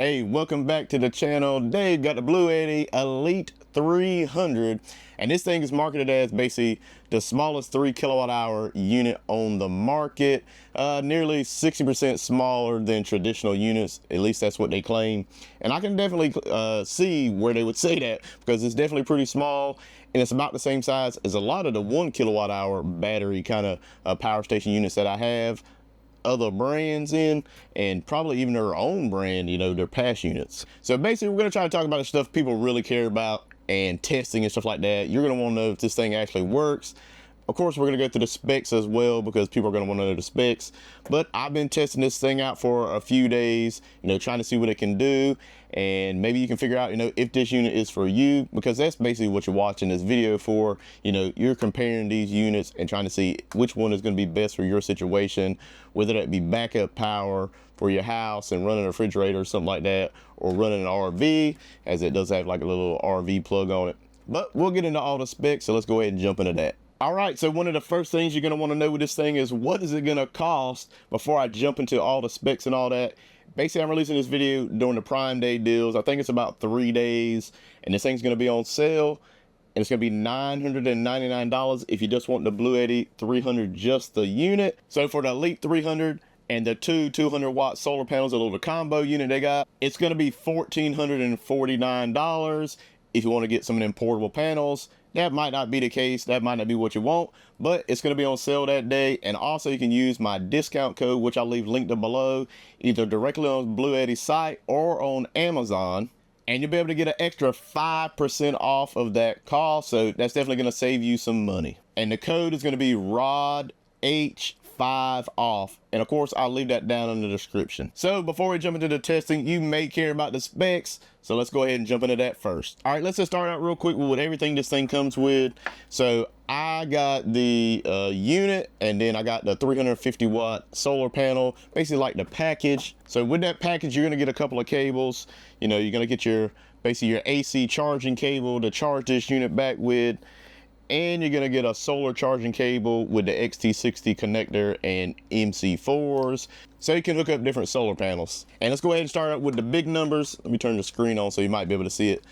Hey, welcome back to the channel. Dave got the BLUETTI Elite 300, and this thing is marketed as basically the smallest 3 kilowatt hour unit on the market. Nearly 60% smaller than traditional units, at least that's what they claim. And I can definitely see where they would say that, because it's definitely pretty small, and it's about the same size as a lot of the 1 kilowatt hour battery kind of power station units that I have other brands in, and probably even their own brand, you know, their past units. So basically we're going to try to talk about the stuff people really care about and testing and stuff like that. You're going to want to know if this thing actually works. Of course, we're going to go through the specs as well, because people are going to want to know the specs. But I've been testing this thing out for a few days, you know, trying to see what it can do. And maybe you can figure out, you know, if this unit is for you, because that's basically what you're watching this video for. You know, you're comparing these units and trying to see which one is going to be best for your situation, whether that be backup power for your house and running a refrigerator or something like that, or running an RV, as it does have like a little RV plug on it. But we'll get into all the specs, so let's go ahead and jump into that. All right, so one of the first things you're going to want to know with this thing is, what is it going to cost? Before I jump into all the specs and all that, basically I'm releasing this video during the Prime Day deals. I think it's about 3 days, and this thing's going to be on sale, and it's going to be $999 if you just want the BLUETTI 300, just the unit. So for the Elite 300 and the two 200-watt solar panels, a little combo unit they got, it's going to be $1,449 if you want to get some of them portable panels. That might not be the case, that might not be what you want, but it's going to be on sale that day. And also you can use my discount code, which I'll leave linked below, either directly on BLUETTI's site or on Amazon, and you'll be able to get an extra 5% off of that cost. So that's definitely going to save you some money. And the code is going to be RODH5OFF, and of course I'll leave that down in the description. So before we jump into the testing, you may care about the specs, so let's go ahead and jump into that first. All right, let's just start out real quick with everything this thing comes with. So I got the unit, and then I got the 350 watt solar panel, basically like the package. So with that package, you're gonna get a couple of cables. You know, you're gonna get your basically your AC charging cable to charge this unit back with, and you're gonna get a solar charging cable with the XT60 connector and MC4s, so you can hook up different solar panels. And let's go ahead and start out with the big numbers. Let me turn the screen on so you might be able to see it.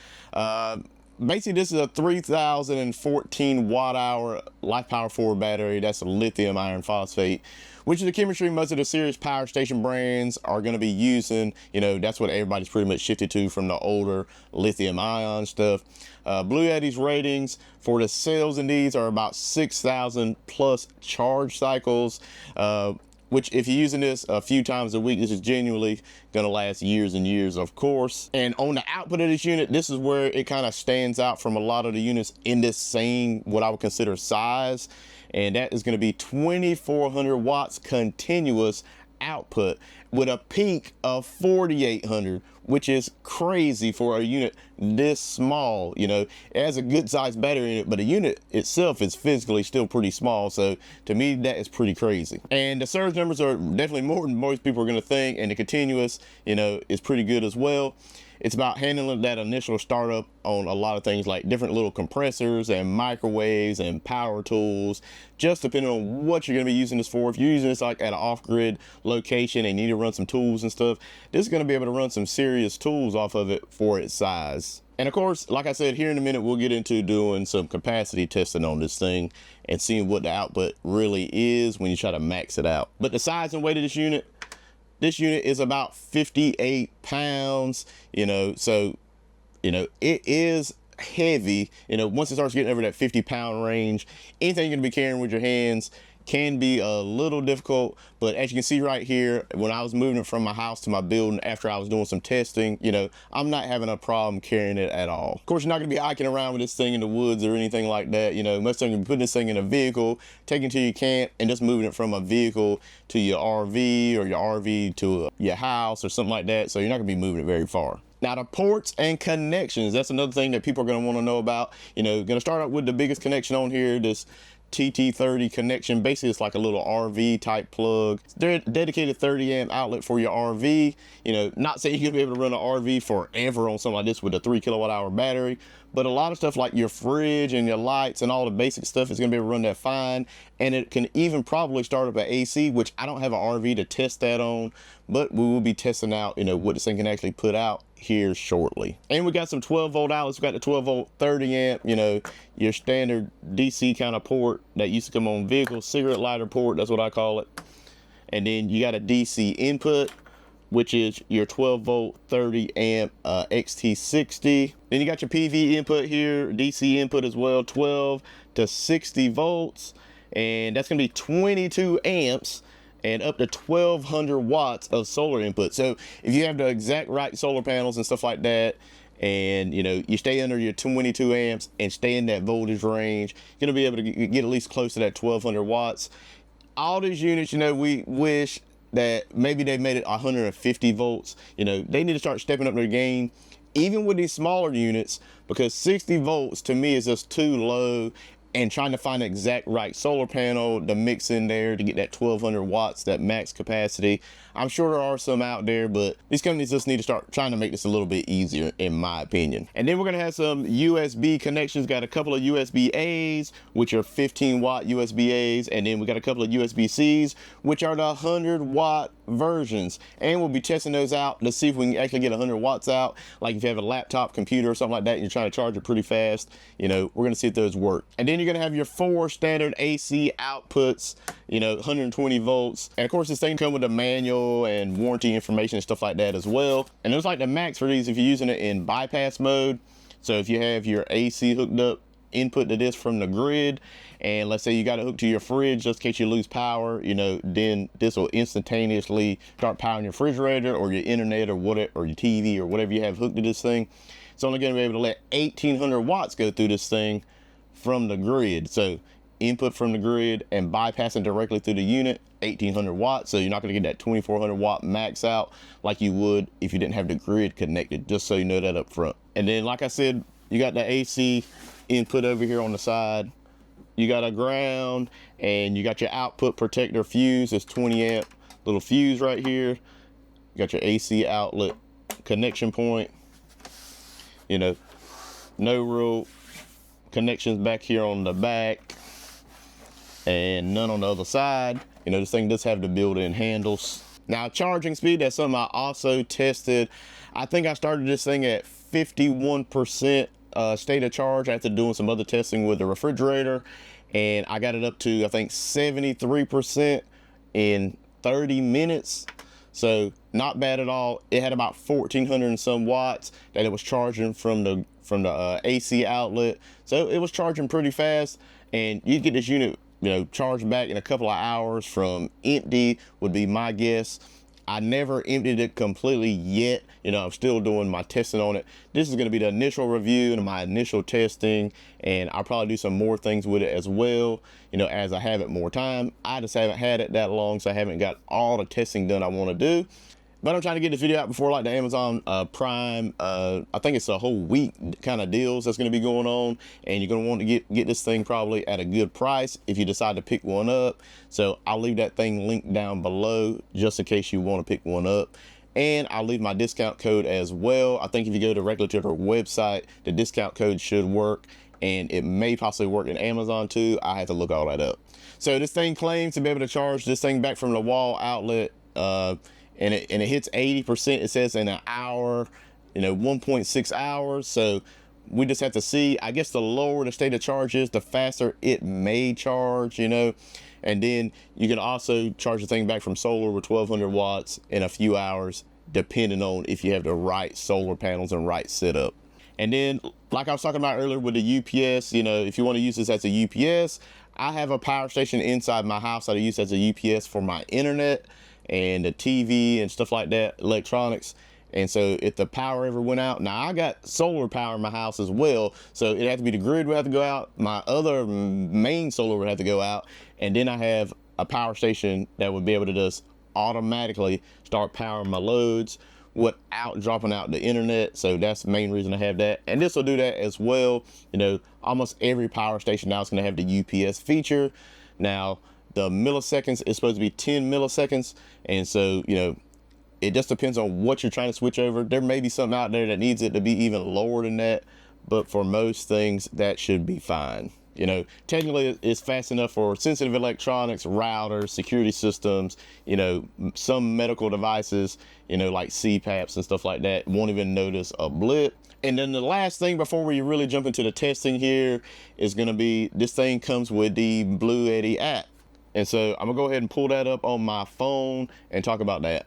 Basically this is a 3014 watt hour Life Power 4 battery. That's a lithium iron phosphate, which is the chemistry most of the serious power station brands are going to be using. You know, that's what everybody's pretty much shifted to from the older lithium ion stuff. BLUETTI's ratings for the cells in these are about 6,000 plus charge cycles, which if you're using this a few times a week, this is genuinely going to last years and years, of course. And on the output of this unit, this is where it kind of stands out from a lot of the units in this same, what I would consider, size. And that is going to be 2,400 watts continuous output with a peak of 4,800, which is crazy for a unit this small. You know, it has a good sized battery in it, but the unit itself is physically still pretty small. So to me, that is pretty crazy. And the surge numbers are definitely more than most people are going to think, and the continuous, you know, is pretty good as well. It's about handling that initial startup on a lot of things, like different little compressors and microwaves and power tools, just depending on what you're going to be using this for. If you're using this like at an off-grid location and you need to run some tools and stuff, this is going to be able to run some serious tools off of it for its size. And of course, like I said, here in a minute, we'll get into doing some capacity testing on this thing and seeing what the output really is when you try to max it out. But the size and weight of this unit is about 58 pounds, you know, so, you know, it is heavy. You know, once it starts getting over that 50-pound range, anything you're gonna be carrying with your hands can be a little difficult. But as you can see right here, when I was moving it from my house to my building after I was doing some testing, you know, I'm not having a problem carrying it at all. Of course, you're not gonna be hiking around with this thing in the woods or anything like that. You know, most of you be putting this thing in a vehicle, taking it to your camp, and just moving it from a vehicle to your RV, or your RV to your house or something like that. So you're not gonna be moving it very far. Now the ports and connections, that's another thing that people are going to want to know about. You know, going to start out with the biggest connection on here, this TT30 connection. Basically, it's like a little RV type plug. They're dedicated 30 amp outlet for your RV. You know, not saying you're gonna be able to run an RV forever on something like this with a 3 kilowatt hour battery, but a lot of stuff like your fridge and your lights and all the basic stuff is gonna be able to run that fine. And it can even probably start up an AC, which I don't have an RV to test that on, but we will be testing out, you know, what this thing can actually put out here shortly. And we got some 12 volt outlets. We got the 12 volt 30 amp, you know, your standard DC kind of port that used to come on vehicles, cigarette lighter port, that's what I call it. And then you got a DC input, which is your 12 volt 30 amp XT60. Then you got your PV input here, DC input as well, 12 to 60 volts, and that's gonna be 22 amps and up to 1200 watts of solar input. So if you have the exact right solar panels and stuff like that, and you know, you stay under your 22 amps and stay in that voltage range, you're gonna be able to get at least close to that 1200 watts. All these units, you know, we wish that maybe they made it 150 volts. You know, they need to start stepping up their game, even with these smaller units, because 60 volts to me is just too low. And trying to find the exact right solar panel to mix in there to get that 1200 watts, that max capacity. I'm sure there are some out there, but these companies just need to start trying to make this a little bit easier, in my opinion. And then we're gonna have some USB connections. Got a couple of USB A's, which are 15 watt USB A's, and then we got a couple of USB C's, which are the 100 watt versions. And we'll be testing those out to see if we can actually get 100 watts out. Like if you have a laptop computer or something like that, and you're trying to charge it pretty fast, you know, we're gonna see if those work. And then you're gonna have your 4 standard AC outputs, you know, 120 volts. And of course, this thing comes with a manual and warranty information and stuff like that as well. And it's like the max for these if you're using it in bypass mode. So if you have your AC hooked up input to this from the grid, and let's say you got it hooked to your fridge just in case you lose power, you know, then this will instantaneously start powering your refrigerator or your internet or whatever, or your TV or whatever you have hooked to this thing. It's only going to be able to let 1800 watts go through this thing from the grid. So input from the grid and bypassing directly through the unit, 1800 watts. So you're not going to get that 2400 watt max out like you would if you didn't have the grid connected, just so you know that up front. And then, like I said, you got the AC input over here on the side. You got a ground, and you got your output protector fuse. It's 20 amp little fuse right here. You got your AC outlet connection point. You know, no real connections back here on the back, and none on the other side. You know, this thing does have the built-in handles. Now, charging speed, that's something I also tested. I think I started this thing at 51% state of charge after doing some other testing with the refrigerator, and I got it up to, I think, 73% in 30 minutes. So not bad at all. It had about 1400 and some watts that it was charging from the AC outlet. So it was charging pretty fast, and you get this unit, you know, charged back in a couple of hours from empty would be my guess. I never emptied it completely yet. You know, I'm still doing my testing on it. This is going to be the initial review and my initial testing, and I'll probably do some more things with it as well, you know, as I have it more time. I just haven't had it that long, so I haven't got all the testing done I want to do. But I'm trying to get this video out before like the Amazon Prime, I think it's a whole week kind of deals that's going to be going on, and you're going to want to get this thing probably at a good price if you decide to pick one up. So I'll leave that thing linked down below just in case you want to pick one up. And I'll leave my discount code as well. I think if you go directly to their website, the discount code should work, and it may possibly work in Amazon too. I have to look all that up. So this thing claims to be able to charge this thing back from the wall outlet, and it hits 80%, it says, in an hour, you know, 1.6 hours. So we just have to see. I guess the lower the state of charge is, the faster it may charge, you know. And then you can also charge the thing back from solar with 1200 watts in a few hours, depending on if you have the right solar panels and right setup. And then, like I was talking about earlier with the UPS, you know, if you want to use this as a UPS, I have a power station inside my house that I use as a UPS for my internet and the TV and stuff like that, electronics. And so if the power ever went out, now I got solar power in my house as well, so it'd have to be the grid would have to go out, my other main solar would have to go out, and then I have a power station that would be able to just automatically start powering my loads, without dropping out the internet. So that's the main reason I have that. And this will do that as well. You know, almost every power station now is going to have the UPS feature. Now, the milliseconds is supposed to be 10 milliseconds. And so, you know, it just depends on what you're trying to switch over. There may be something out there that needs it to be even lower than that, but for most things, that should be fine. You know, technically it's fast enough for sensitive electronics, routers, security systems, you know, some medical devices, you know, like CPAPs and stuff like that won't even notice a blip. And then the last thing before we really jump into the testing here is going to be, this thing comes with the BLUETTI app. And so I'm gonna go ahead and pull that up on my phone and talk about that.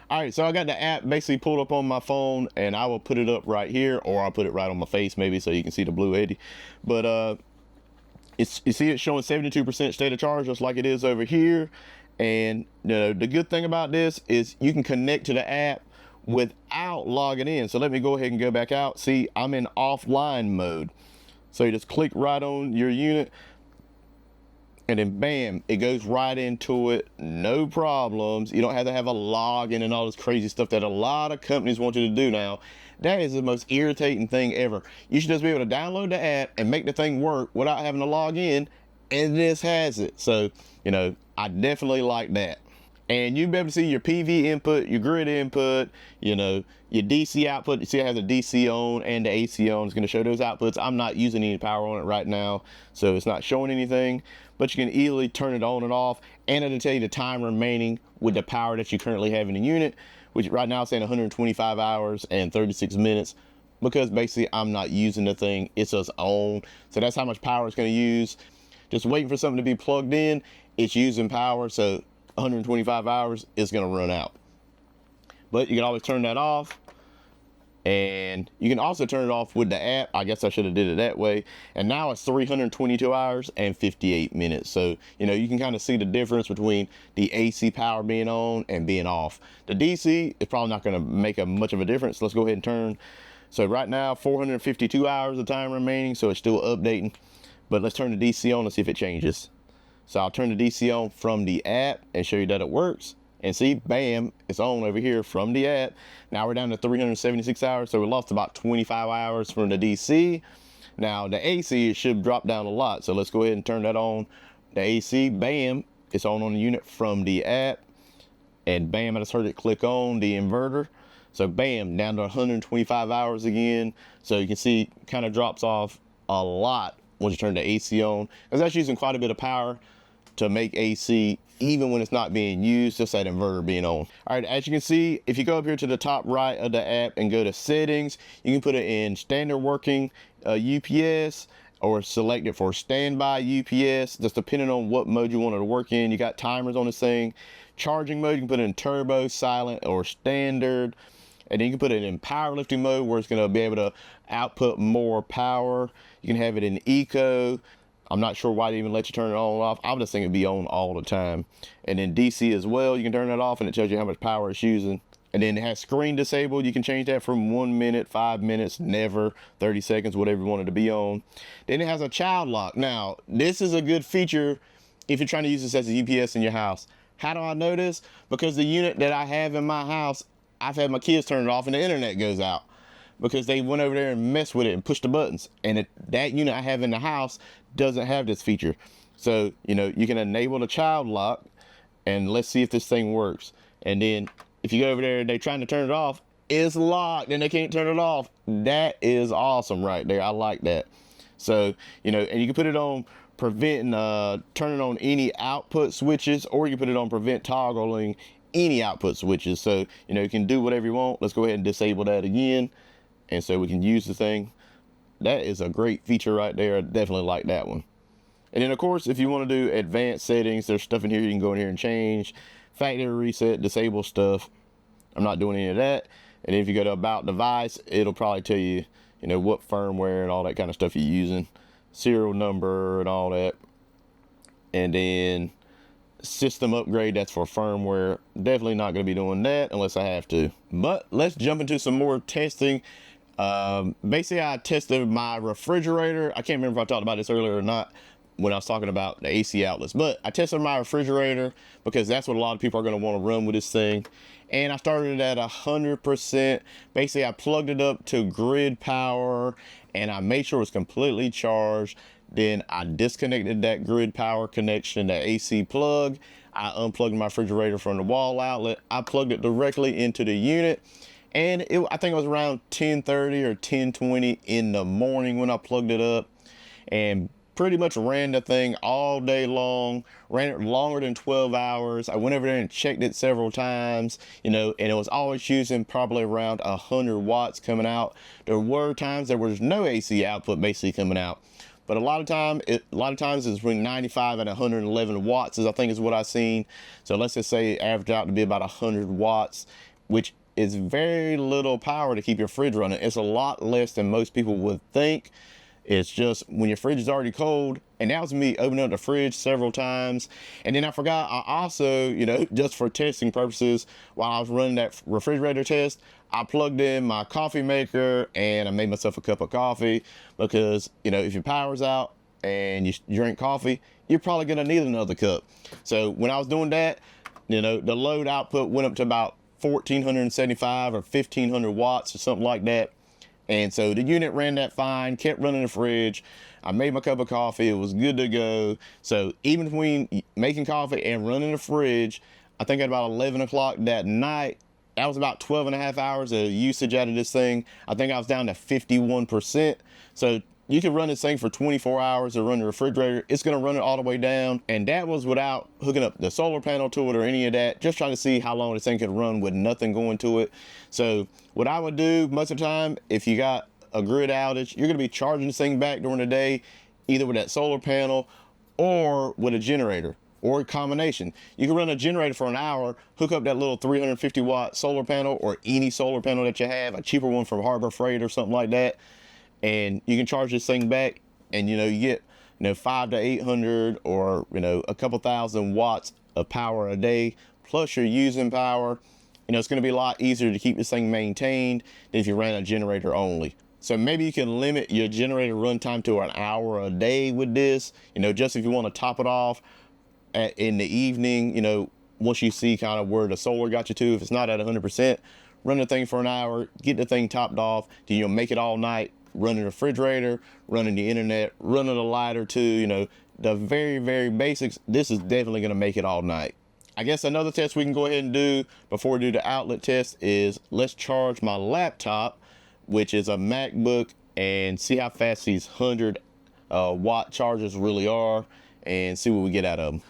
All right, so I got the app basically pulled up on my phone, and I will put it up right here, or I'll put it right on my face maybe so you can see the BLUETTI. But you see it's showing 72% state of charge, just like it is over here. And you know, the good thing about this is you can connect to the app without logging in. So let me go ahead and go back out. See, I'm in offline mode. So you just click right on your unit, and then bam, it goes right into it, no problems. You don't have to have a login and all this crazy stuff that a lot of companies want you to do now. That is the most irritating thing ever. You should just be able to download the app and make the thing work without having to log in, and this has it. So, you know, I definitely like that. And you'll be able to see your PV input, your grid input, you know, your DC output. You see I have the DC on and the AC on. It's going to show those outputs. I'm not using any power on it right now, so it's not showing anything. But you can easily turn it on and off, and it'll tell you the time remaining with the power that you currently have in the unit, which right now is saying 125 hours and 36 minutes, because basically I'm not using the thing. It's just on. So that's how much power it's going to use. Just waiting for something to be plugged in. It's using power, so 125 hours is going to run out. But you can always turn that off, and you can also turn it off with the app. I guess I should have did it that way. And now it's 322 hours and 58 minutes. So, you know, you can kind of see the difference between the AC power being on and being off. The DC is probably not going to make much of a difference. Let's go ahead and turn. So right now, 452 hours of time remaining, so it's still updating. But let's turn the DC on and see if it changes. So I'll turn the DC on from the app and show you that it works. And see, bam, it's on over here from the app. Now we're down to 376 hours, so we lost about 25 hours from the DC. Now the AC should drop down a lot, so let's go ahead and turn that on. The AC, bam, it's on the unit from the app. And bam, I just heard it click on the inverter. So bam, down to 125 hours again. So you can see it kind of drops off a lot once you turn the AC on, because that's using quite a bit of power to make AC even when it's not being used, just that inverter being on. All right, as you can see, if you go up here to the top right of the app and go to settings, you can put it in standard working UPS, or select it for standby UPS, just depending on what mode you want it to work in. You got timers on this thing. Charging mode, you can put it in turbo, silent, or standard. And then you can put it in powerlifting mode, where it's going to be able to output more power. You can have it in eco. I'm not sure why they even let you turn it on and off. I would just think it'd be on all the time. And then DC as well, you can turn that off and it tells you how much power it's using. And then it has screen disabled. You can change that from 1 minute, 5 minutes, never, 30 seconds, whatever you want it to be on. Then it has a child lock. Now, this is a good feature if you're trying to use this as a UPS in your house. How do I know this? Because the unit that I have in my house, I've had my kids turn it off and the internet goes out, because they went over there and messed with it and pushed the buttons. And that unit I have in the house doesn't have this feature. So, you know, you can enable the child lock, and let's see if this thing works. And then if you go over there and they're trying to turn it off, it's locked and they can't turn it off. That is awesome right there. I like that. So, you know, and you can put it on preventing turning on any output switches, or you can put it on prevent toggling any output switches. So, you know, you can do whatever you want. Let's go ahead and disable that again, and so we can use the thing. That is a great feature right there. I definitely like that one. And then of course, if you want to do advanced settings, there's stuff in here you can go in here and change. Factory reset, disable stuff. I'm not doing any of that. And if you go to about device, it'll probably tell you, you know, what firmware and all that kind of stuff you're using, serial number and all that. And then system upgrade, that's for firmware. Definitely not going to be doing that unless I have to. But let's jump into some more testing. Basically, I tested my refrigerator. I can't remember if I talked about this earlier or not. when I was talking about the AC outlets. But I tested my refrigerator because that's what a lot of people are going to want to run with this thing. And I started at 100%. Basically, I plugged it up to grid power and I made sure it was completely charged. Then I disconnected that grid power connection, that AC plug. I unplugged my refrigerator from the wall outlet. I plugged it directly into the unit. And I think it was around 10:30 or 10:20 in the morning when I plugged it up. And pretty much ran the thing all day long, ran it longer than 12 hours. I went over there and checked it several times, you know, and it was always using probably around 100 watts coming out. There were times there was no AC output basically coming out. But a lot of times it's between 95 and 111 watts is I think is what I've seen. So let's just say it averaged out to be about 100 watts, which is very little power to keep your fridge running. It's a lot less than most people would think. It's just when your fridge is already cold, and that was me opening up the fridge several times. And then I forgot, I also, you know, just for testing purposes, while I was running that refrigerator test, I plugged in my coffee maker and I made myself a cup of coffee because, you know, if your power's out and you drink coffee, you're probably gonna need another cup. So when I was doing that, you know, the load output went up to about 1475 or 1500 watts or something like that. And so the unit ran that fine, kept running the fridge. I made my cup of coffee, it was good to go. So even between making coffee and running the fridge, I think at about 11 o'clock that night, that was about 12 and a half hours of usage out of this thing. I think I was down to 51%. So you can run this thing for 24 hours to run the refrigerator. It's gonna run it all the way down. And that was without hooking up the solar panel to it or any of that, just trying to see how long this thing could run with nothing going to it. So what I would do most of the time, if you got a grid outage, you're gonna be charging this thing back during the day, either with that solar panel or with a generator or a combination. You can run a generator for an hour, hook up that little 350 watt solar panel or any solar panel that you have, a cheaper one from Harbor Freight or something like that. And you can charge this thing back and, you know, you get, you know, 500 to 800 or, you know, a couple thousand watts of power a day, plus you're using power. You know, it's going to be a lot easier to keep this thing maintained than if you ran a generator only. So maybe you can limit your generator runtime to an hour a day with this, you know, just if you want to top it off in the evening, you know, once you see kind of where the solar got you to, if it's not at 100%, run the thing for an hour, get the thing topped off, then you'll make it all night, running the refrigerator, running the internet, running a light or two, you know, the very, very basics. This is definitely going to make it all night. I guess another test we can go ahead and do before we do the outlet test is let's charge my laptop, which is a MacBook, and see how fast these 100 watt chargers really are and see what we get out of them.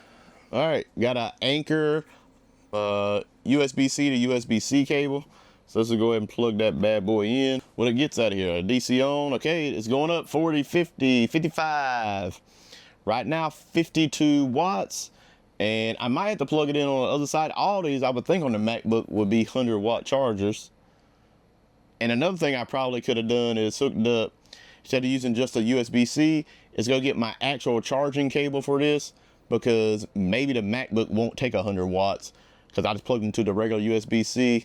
All right, got an Anchor USB-C to USB-C cable. So let's go ahead and plug that bad boy in. What it gets out of here, a DC on, okay, it's going up 40, 50, 55. Right now, 52 watts. And I might have to plug it in on the other side. All these, I would think on the MacBook would be 100 watt chargers. And another thing I probably could have done is hooked up, instead of using just a USB-C, is go get my actual charging cable for this, because maybe the MacBook won't take 100 watts because I just plugged into the regular USB-C.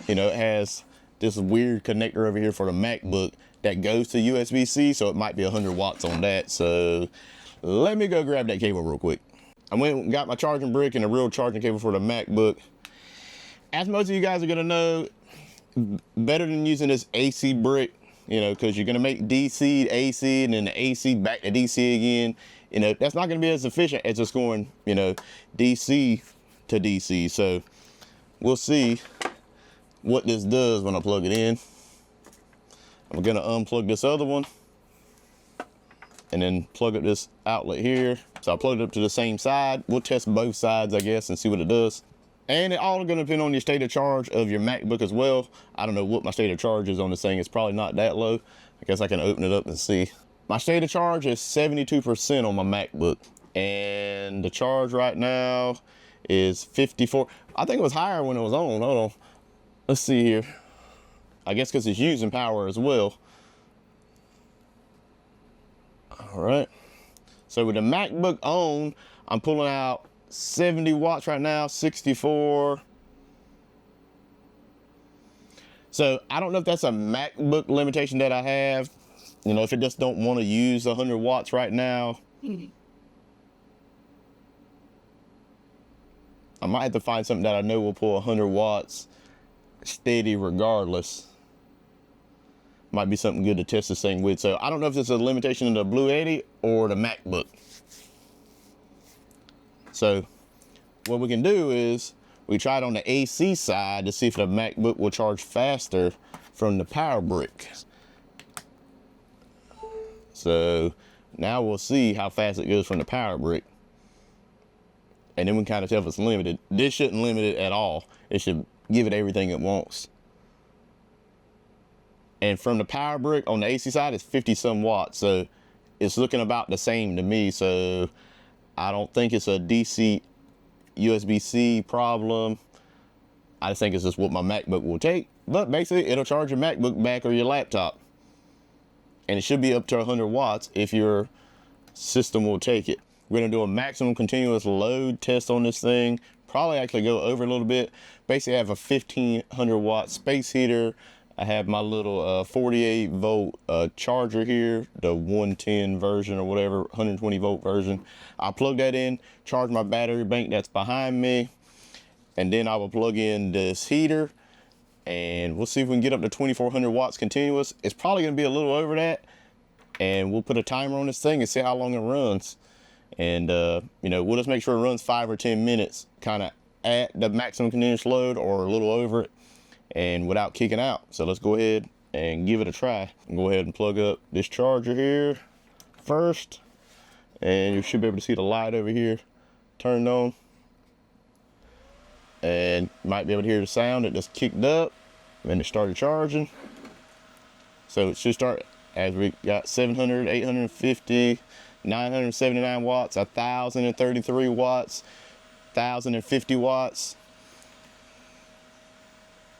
You know, it has this weird connector over here for the MacBook that goes to USB-C, so it might be 100 watts on that. So let me go grab that cable real quick. I went and got my charging brick and a real charging cable for the MacBook. As most of you guys are gonna know, better than using this AC brick, you know, because you're gonna make DC to AC and then the AC back to DC again. You know, that's not gonna be as efficient as just going, you know, DC to DC. So we'll see what this does when I plug it in. I'm gonna unplug this other one and then plug up this outlet here. So I plugged it up to the same side. We'll test both sides, I guess, and see what it does. And it all gonna depend on your state of charge of your MacBook as well. I don't know what my state of charge is on this thing. It's probably not that low. I guess I can open it up and see. My state of charge is 72% on my MacBook. And the charge right now is 54. I think it was higher when it was on. Hold on. Let's see here. I guess because it's using power as well. All right. So with the MacBook on, I'm pulling out 70 watts right now, 64. So I don't know if that's a MacBook limitation that I have. You know, if it just don't want to use 100 watts right now. I might have to find something that I know will pull 100 watts steady regardless. Might be something good to test this thing with. So I don't know if this is a limitation of the BLUETTI or the MacBook. So what we can do is we try it on the AC side to see if the MacBook will charge faster from the power brick. So now we'll see how fast it goes from the power brick. And then we can kind of tell if it's limited. This shouldn't limit it at all. It should give it everything it wants. And from the power brick on the AC side, it's 50 some watts. So it's looking about the same to me. So I don't think it's a DC USB-C problem. I just think it's just what my MacBook will take. But basically, it'll charge your MacBook back or your laptop. And it should be up to 100 watts if your system will take it. We're gonna do a maximum continuous load test on this thing. Probably actually go over a little bit. Basically, I have a 1500 watt space heater. I have my little 48 volt charger here, the 110 version or whatever, 120 volt version. I'll plug that in, charge my battery bank that's behind me, and then I will plug in this heater, and we'll see if we can get up to 2400 watts continuous. It's probably gonna be a little over that, and we'll put a timer on this thing and see how long it runs. And you know, we'll just make sure it runs 5 or 10 minutes, kind of at the maximum continuous load or a little over it, and without kicking out. So let's go ahead and give it a try. Go ahead and plug up this charger here first, and you should be able to see the light over here turned on, and you might be able to hear the sound. It just kicked up and it started charging. So it should start as we got 700, 850, 979 watts, 1033 watts, 1050 watts.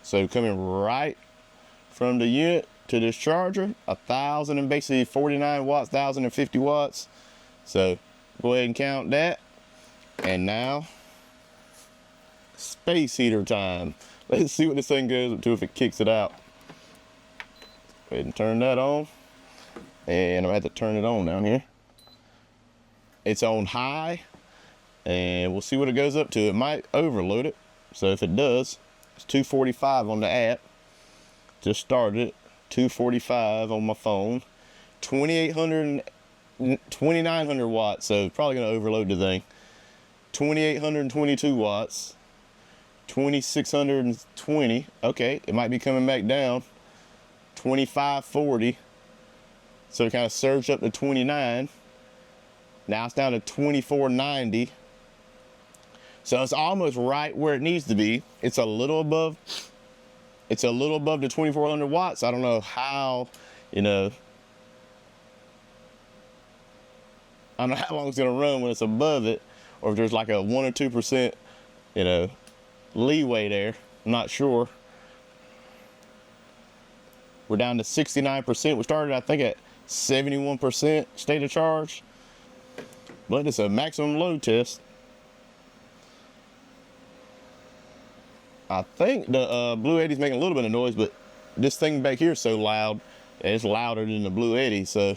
So coming right from the unit to this charger, 1000 and basically 49 watts, 1050 watts. So go ahead and count that. And now, space heater time. Let's see what this thing goes up to if it kicks it out. Go ahead and turn that on. And I'm gonna have to turn it on down here. It's on high, and we'll see what it goes up to. It might overload it. So if it does, it's 245 on the app. Just started it, 245 on my phone. 2800, 2900 watts, so probably gonna overload the thing. 2822 watts. 2620, okay, it might be coming back down. 2540, so it kind of surged up to 29. Now it's down to 2490. So it's almost right where it needs to be. It's a little above the 2400 watts. I don't know how, you know, I don't know how long it's gonna run when it's above it, or if there's like a 1 or 2%, you know, leeway there. I'm not sure. We're down to 69%. We started, I think, at 71% state of charge. But it's a maximum load test. I think the BLUETTI's making a little bit of noise, but this thing back here is so loud. It's louder than the BLUETTI, so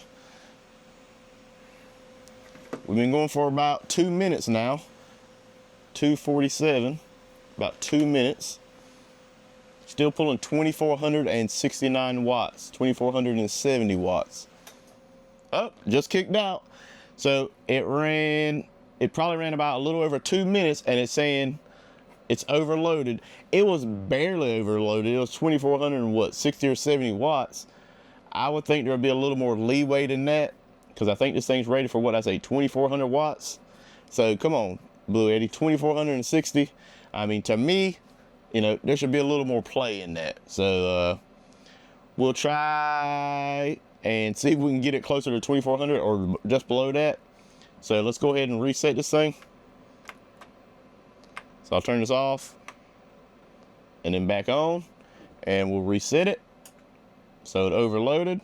we've been going for about 2 minutes now. 2:47, about 2 minutes. Still pulling 2469 watts, 2470 watts. Oh, just kicked out. So it probably ran about a little over 2 minutes, and it's saying it's overloaded. It was barely overloaded. It was 2460 or 70 watts. I would think there would be a little more leeway than that, because I think this thing's rated for, what I say, 2400 watts. So come on, BLUETTI, 2460. I mean, to me, you know, there should be a little more play in that. So we'll try and see if we can get it closer to 2400 or just below that. So let's go ahead and reset this thing. So I'll turn this off and then back on, and we'll reset it. So it overloaded.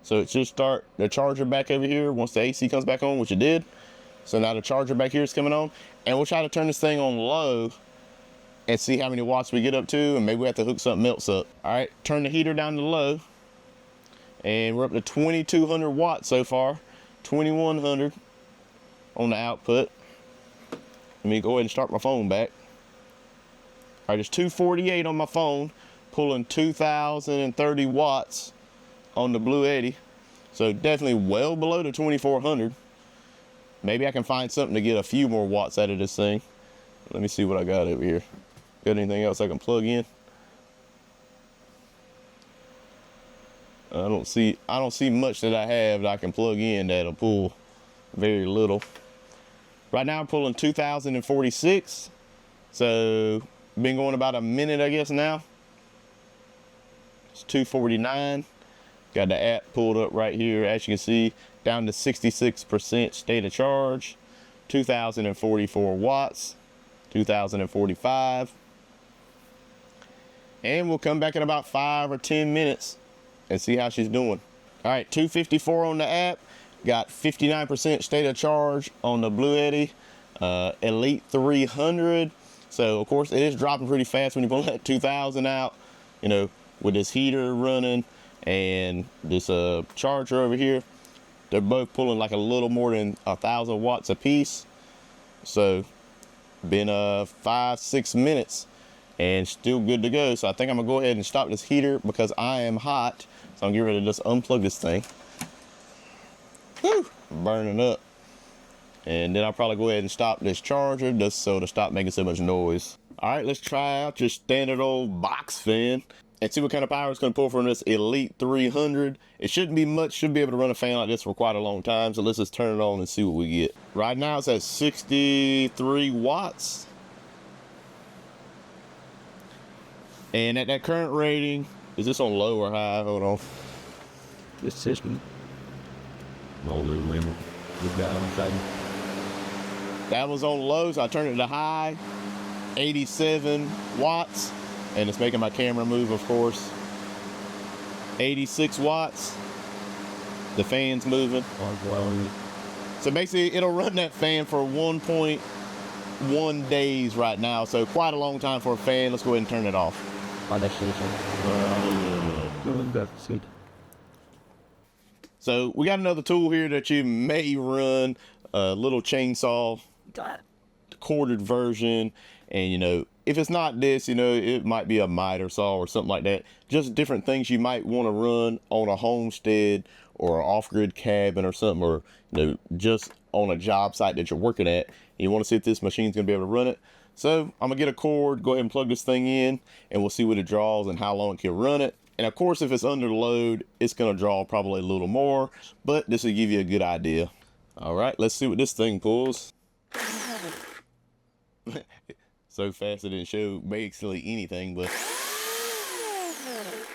So it should start the charger back over here once the AC comes back on, which it did. So now the charger back here is coming on, and we'll try to turn this thing on low and see how many watts we get up to, and maybe we have to hook something else up. All right, turn the heater down to low, and we're up to 2200 watts so far, 2100 on the output. Let me go ahead and start my phone back. All right, it's 248 on my phone, pulling 2,030 watts on the BLUETTI. So definitely well below the 2,400. Maybe I can find something to get a few more watts out of this thing. Let me see what I got over here. Got anything else I can plug in? I don't see much that I have that I can plug in that'll pull very little. Right now I'm pulling 2,046. So been going about a minute, I guess now. It's 249. Got the app pulled up right here, as you can see, down to 66% state of charge, 2,044 watts, 2,045. And we'll come back in about 5 or 10 minutes and see how she's doing. All right, 254 on the app, got 59% state of charge on the BLUETTI Elite 300. So of course it is dropping pretty fast when you pull that 2,000 out, you know, with this heater running and this charger over here. They're both pulling like a little more than 1,000 watts a piece. So been 5-6 minutes and still good to go. So I think I'm gonna go ahead and stop this heater because I am hot. So I'm getting ready to just unplug this thing. Whew, burning up. And then I'll probably go ahead and stop this charger just so to stop making so much noise. All right, let's try out your standard old box fan and see what kind of power it's gonna pull from this Elite 300. It shouldn't be much, should be able to run a fan like this for quite a long time. So let's just turn it on and see what we get. Right now it's at 63 watts. And at that current rating, is this on low or high? Hold on. This system. That was on low, so I turned it to high, 87 watts, and it's making my camera move, of course. 86 watts, the fan's moving. So basically, it'll run that fan for 1.1 days right now, so quite a long time for a fan. Let's go ahead and turn it off. So we got another tool here that you may run, a little chainsaw, corded version, and you know, if it's not this, you know, it might be a miter saw or something like that. Just different things you might want to run on a homestead or an off-grid cabin or something, or you know, just on a job site that you're working at. You want to see if this machine's gonna be able to run it. So I'm gonna get a cord, go ahead and plug this thing in, and we'll see what it draws and how long it can run it. And of course, if it's under load, it's gonna draw probably a little more, but this will give you a good idea. All right, let's see what this thing pulls. So fast it didn't show basically anything, but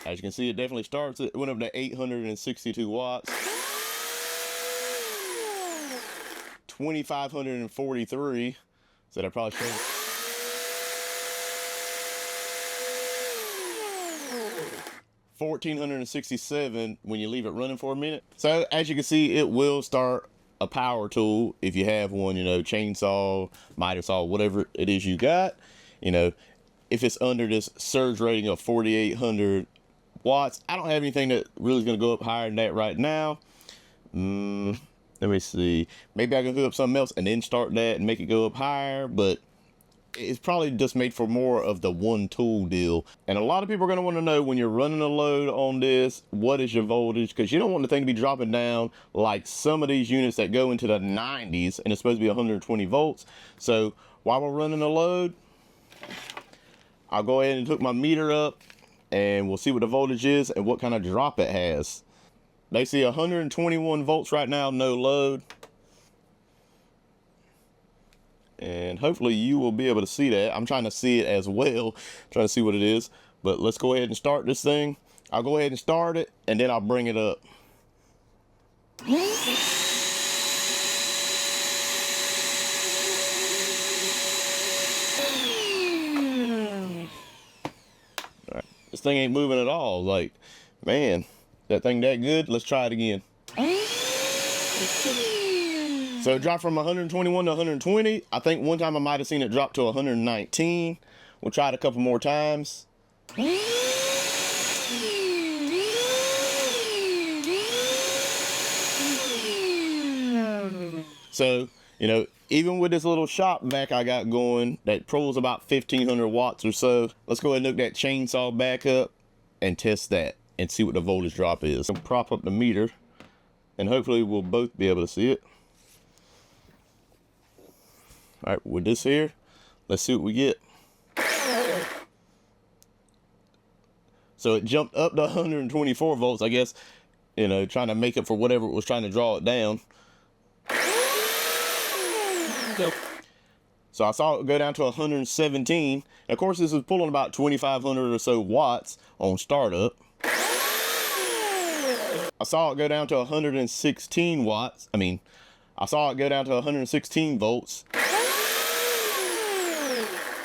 as you can see, it definitely starts. It went up to 862 watts. 2,543. So that probably shows. 1,467 when you leave it running for a minute. So as you can see, it will start a power tool if you have one, you know, chainsaw, miter saw, whatever it is you got. You know, if it's under this surge rating of 4,800 watts, I don't have anything that really is going to go up higher than that right now. Let me see. Maybe I can hook up something else and then start that and make it go up higher, but it's probably just made for more of the one tool deal. And a lot of people are going to want to know when you're running a load on this, what is your voltage? Because you don't want the thing to be dropping down like some of these units that go into the 90s and it's supposed to be 120 volts. So while we're running a load, I'll go ahead and hook my meter up and we'll see what the voltage is and what kind of drop it has. They see 121 volts right now, no load. And hopefully you will be able to see that. I'm trying to see it as well, trying to see what it is. But let's go ahead and start this thing. I'll go ahead and start it, and then I'll bring it up. All right. This thing ain't moving at all. Like, man, that thing that good? Let's try it again. So it dropped from 121 to 120. I think one time I might have seen it drop to 119. We'll try it a couple more times. So You know, even with this little shop vac I got going that pulls about 1500 watts or so, let's go ahead and hook that chainsaw back up and test that and see what the voltage drop is. I'll prop up the meter and hopefully we'll both be able to see it. All right, with this here, let's see what we get. So it jumped up to 124 volts, I guess, you know, trying to make up for whatever it was trying to draw it down. Go. So I saw it go down to 117. And of course, this is pulling about 2,500 or so watts on startup. I saw it go down to 116 watts. I saw it go down to 116 volts.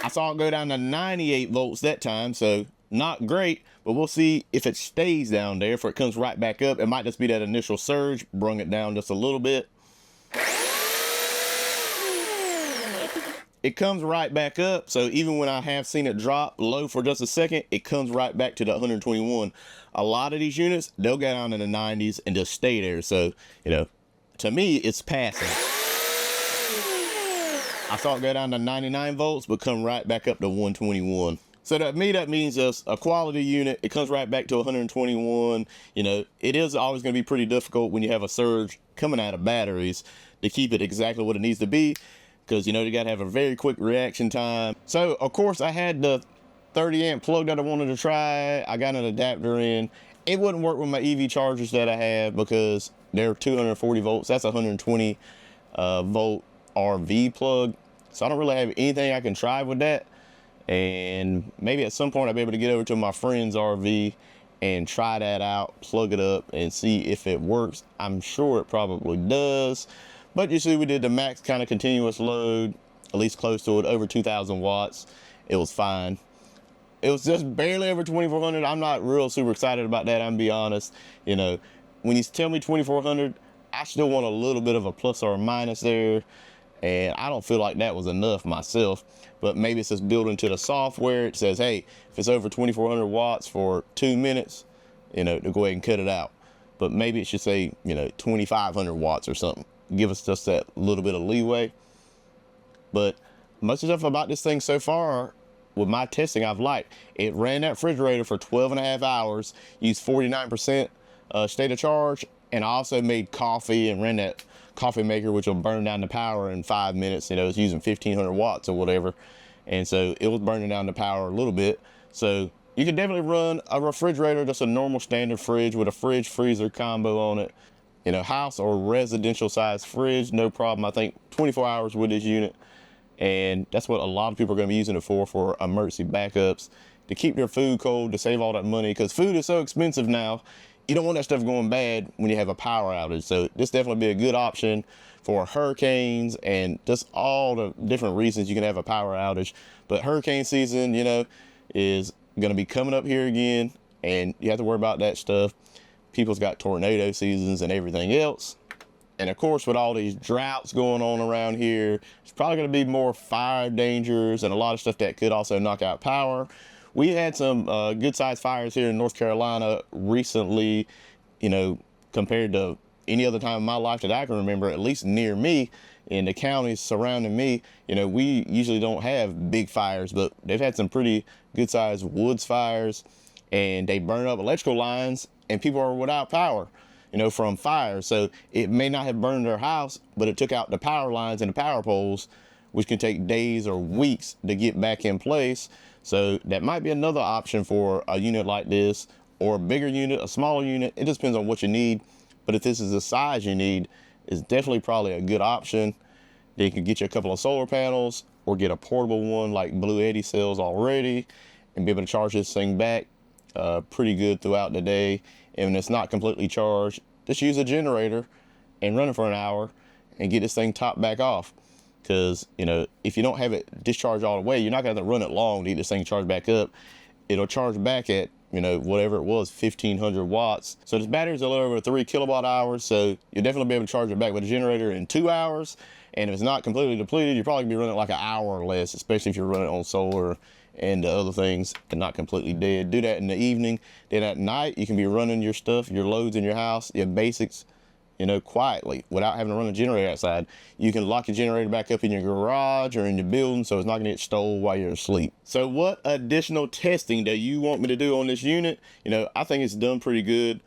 I saw it go down to 98 volts that time, so not great, but we'll see if it stays down there. If it comes right back up, it might just be that initial surge, brung it down just a little bit. It comes right back up, so even when I have seen it drop low for just a second, it comes right back to the 121. A lot of these units, they'll get down in the 90s and just stay there, so, you know, to me, it's passing. I saw it go down to 99 volts, but come right back up to 121. So to me, that means just a quality unit. It comes right back to 121. You know, it is always going to be pretty difficult when you have a surge coming out of batteries to keep it exactly what it needs to be, because, you know, you got to have a very quick reaction time. So, of course, I had the 30 amp plug that I wanted to try. I got an adapter in. It wouldn't work with my EV chargers that I have because they're 240 volts. That's a 120 volt RV plug. So I don't really have anything I can try with that. And maybe at some point I'll be able to get over to my friend's RV and try that out, plug it up, and see if it works. I'm sure it probably does. But you see, we did the max kind of continuous load, at least close to it, over 2,000 watts. It was fine. It was just barely over 2,400. I'm not real super excited about that, I'm gonna be honest. You know, when you tell me 2,400, I still want a little bit of a plus or a minus there. And I don't feel like that was enough myself, but maybe it's just built into the software. It says, hey, if it's over 2,400 watts for 2 minutes, you know, to go ahead and cut it out. But maybe it should say, you know, 2,500 watts or something. Give us just that little bit of leeway. But most of the stuff about this thing so far, with my testing, I've liked. It ran that refrigerator for 12 and a half hours, used 49% state of charge, and I also made coffee and ran that coffee maker, which will burn down the power in 5 minutes. You know, it's using 1,500 watts or whatever. And so it was burning down the power a little bit. So you can definitely run a refrigerator, just a normal standard fridge with a fridge freezer combo on it. You know, house or residential size fridge, no problem. I think 24 hours with this unit. And that's what a lot of people are going to be using it for emergency backups, to keep their food cold, to save all that money, because food is so expensive now. You don't want that stuff going bad when you have a power outage. So this definitely be a good option for hurricanes and just all the different reasons you can have a power outage. But hurricane season, you know, is going to be coming up here again, and you have to worry about that stuff. People's got tornado seasons and everything else. And of course, with all these droughts going on around here, it's probably going to be more fire dangers and a lot of stuff that could also knock out power. We had some good sized fires here in North Carolina recently, you know, compared to any other time in my life that I can remember, at least near me in the counties surrounding me. You know, we usually don't have big fires, but they've had some pretty good sized woods fires, and they burn up electrical lines and people are without power, you know, from fire. So it may not have burned their house, but it took out the power lines and the power poles, which can take days or weeks to get back in place. So that might be another option for a unit like this, or a bigger unit, a smaller unit. It just depends on what you need. But if this is the size you need, it's definitely probably a good option. They can get you a couple of solar panels or get a portable one like BLUETTI sells already, and be able to charge this thing back pretty good throughout the day. And when it's not completely charged, just use a generator and run it for an hour and get this thing topped back off. Because, you know, if you don't have it discharged all the way, you're not going to have to run it long to get this thing charged back up. It'll charge back at, you know, whatever it was, 1,500 watts. So this battery's a little over 3 kilowatt hours, so you'll definitely be able to charge it back with a generator in 2 hours. And if it's not completely depleted, you're probably going to be running like an hour or less, especially if you're running on solar and other things and not completely dead. Do that in the evening. Then at night, you can be running your stuff, your loads in your house, your basics, you know, quietly without having to run a generator outside. You can lock your generator back up in your garage or in your building so it's not gonna get stolen while you're asleep. So what additional testing do you want me to do on this unit? You know, I think it's done pretty good.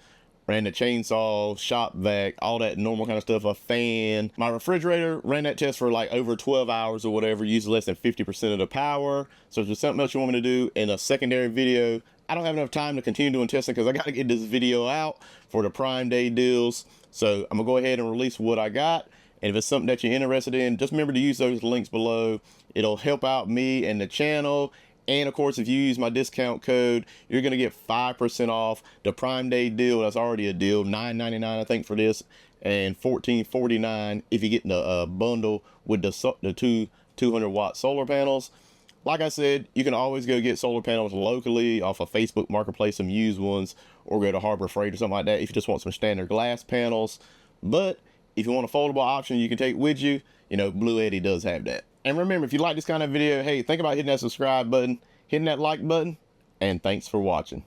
Ran the chainsaw, shop vac, all that normal kind of stuff, a fan. My refrigerator, ran that test for like over 12 hours or whatever, used less than 50% of the power. So if there's something else you want me to do in a secondary video, I don't have enough time to continue doing testing because I got to get this video out for the Prime Day deals. So I'm gonna go ahead and release what I got. And if it's something that you're interested in, just remember to use those links below. It'll help out me and the channel. And of course, if you use my discount code, you're gonna get 5% off the Prime Day deal. That's already a deal, $9.99 I think for this, and $14.49 if you get the bundle with the two 200-watt solar panels. Like I said, you can always go get solar panels locally off of Facebook Marketplace, some used ones, or go to Harbor Freight or something like that if you just want some standard glass panels. But if you want a foldable option you can take with you, you know, BLUETTI does have that. And remember, if you like this kind of video, hey, think about hitting that subscribe button, hitting that like button, and thanks for watching.